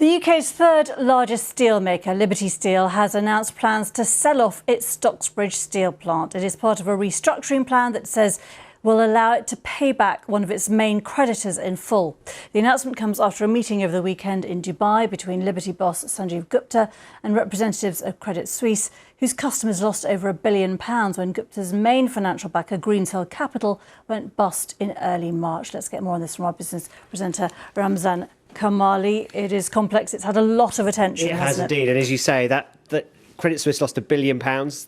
The UK's third largest steelmaker, Liberty Steel, has announced plans to sell off its Stockbridge steel plant. It is part of a restructuring plan that says will allow it to pay back one of its main creditors in full. The announcement comes after a meeting over the weekend in Dubai between Liberty boss Sanjeev Gupta and representatives of Credit Suisse, whose customers lost over £1 billion when Gupta's main financial backer, Greensill Capital, went bust in early March. Let's get more on this from our business presenter, Ramzan Kamali. It is complex. It's had a lot of attention. It has indeed. And as you say, that Credit Suisse lost £1 billion.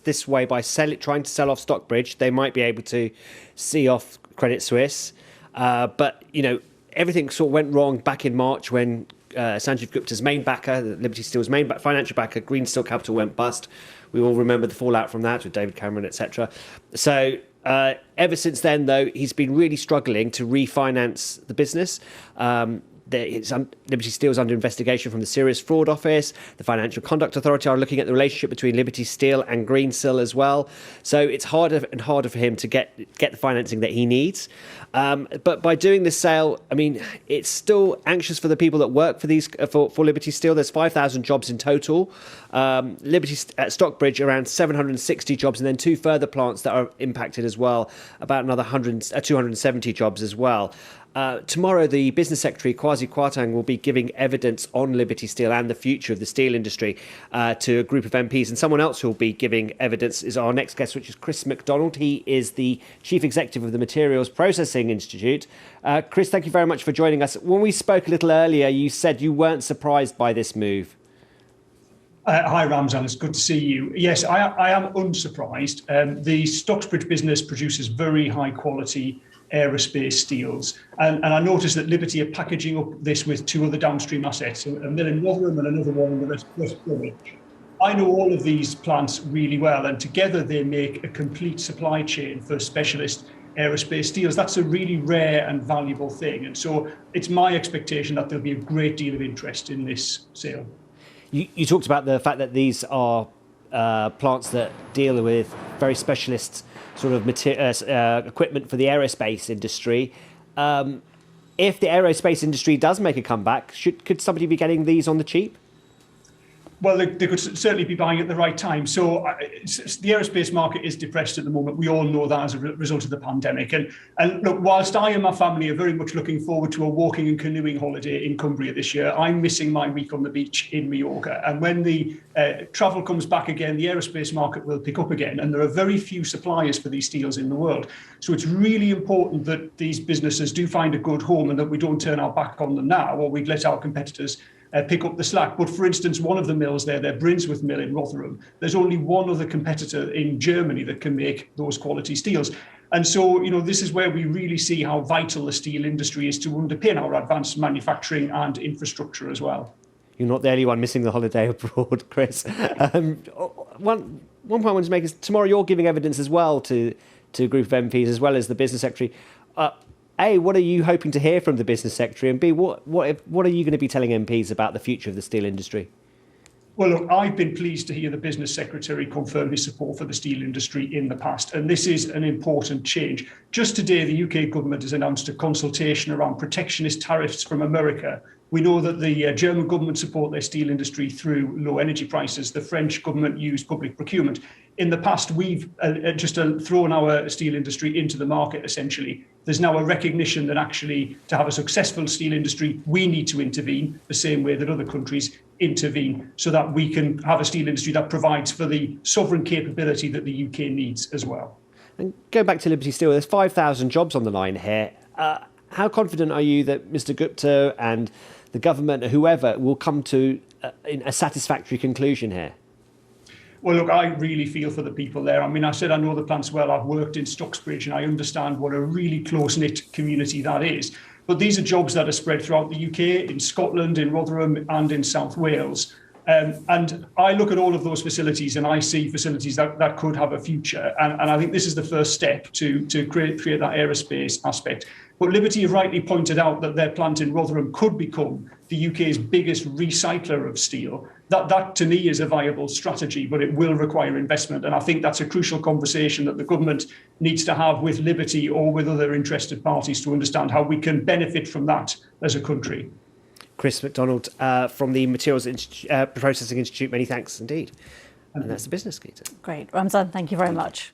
This way, by trying to sell off Stockbridge, they might be able to see off Credit Suisse. But, everything sort of went wrong back in March when Sanjeev Gupta's main backer, Liberty Steel's main financial backer, Greensill Capital, went bust. We all remember the fallout from that with David Cameron, etc. So ever since then, though, he's been really struggling to refinance the business. Liberty Steel is under investigation from the Serious Fraud Office. The Financial Conduct Authority are looking at the relationship between Liberty Steel and Greensill as well. So it's harder and harder for him to get the financing that he needs. But by doing this sale, it's still anxious for the people that work for Liberty Steel. There's 5,000 jobs in total. Liberty at Stockbridge, around 760 jobs, and then two further plants that are impacted as well, about another 270 jobs as well. Tomorrow, the Business Secretary, Kwasi Kwarteng, will be giving evidence on Liberty Steel and the future of the steel industry to a group of MPs. And someone else who will be giving evidence is our next guest, which is Chris McDonald. He is the Chief Executive of the Materials Processing Institute. Chris, thank you very much for joining us. When we spoke a little earlier, you said you weren't surprised by this move. Hi, Ramzan. It's good to see you. Yes, I am unsurprised. The Stockbridge business produces very high quality aerospace steels. And I noticed that Liberty are packaging up this with two other downstream assets, a mill in Rotherham and another one in the West Bromwich. I know all of these plants really well, and together they make a complete supply chain for specialist aerospace steels. That's a really rare and valuable thing. And so it's my expectation that there'll be a great deal of interest in this sale. You talked about the fact that these are plants that deal with very specialist sort of equipment for the aerospace industry. If the aerospace industry does make a comeback, could somebody be getting these on the cheap? Well, they could certainly be buying at the right time. So the aerospace market is depressed at the moment. We all know that as a result of the pandemic. And look, whilst I and my family are very much looking forward to a walking and canoeing holiday in Cumbria this year, I'm missing my week on the beach in Mallorca. And when the travel comes back again, the aerospace market will pick up again. And there are very few suppliers for these steels in the world. So it's really important that these businesses do find a good home and that we don't turn our back on them now, or we'd let our competitors pick up the slack. But for instance, one of the mills their Brinsworth mill in Rotherham, there's only one other competitor in Germany that can make those quality steels. And so, this is where we really see how vital the steel industry is to underpin our advanced manufacturing and infrastructure as well. You're not the only one missing the holiday abroad, Chris. One point I wanted to make is tomorrow you're giving evidence as well to a group of MPs as well as the Business Secretary. A, what are you hoping to hear from the Business Secretary? And B, what are you going to be telling MPs about the future of the steel industry? Well, look, I've been pleased to hear the Business Secretary confirm his support for the steel industry in the past, and this is an important change. Just today, the UK government has announced a consultation around protectionist tariffs from America. We know that the German government support their steel industry through low energy prices. The French government used public procurement. In the past, we've just thrown our steel industry into the market, essentially. There's now a recognition that actually to have a successful steel industry, we need to intervene the same way that other countries intervene so that we can have a steel industry that provides for the sovereign capability that the UK needs as well. And going back to Liberty Steel, there's 5,000 jobs on the line here. How confident are you that Mr. Gupta and the government or whoever will come to a satisfactory conclusion here? Well, look, I really feel for the people there. I said I know the plants well. I've worked in Stockbridge and I understand what a really close-knit community that is. But these are jobs that are spread throughout the UK, in Scotland, in Rotherham and in South Wales. And I look at all of those facilities and I see facilities that could have a future. And I think this is the first step to create that aerospace aspect. But Liberty have rightly pointed out that their plant in Rotherham could become the UK's biggest recycler of steel. That to me is a viable strategy, but it will require investment. And I think that's a crucial conversation that the government needs to have with Liberty or with other interested parties to understand how we can benefit from that as a country. Chris McDonald from the Materials Processing Institute. Many thanks indeed. And that's the business, Geeta. Great. Ramzan, thank you very much.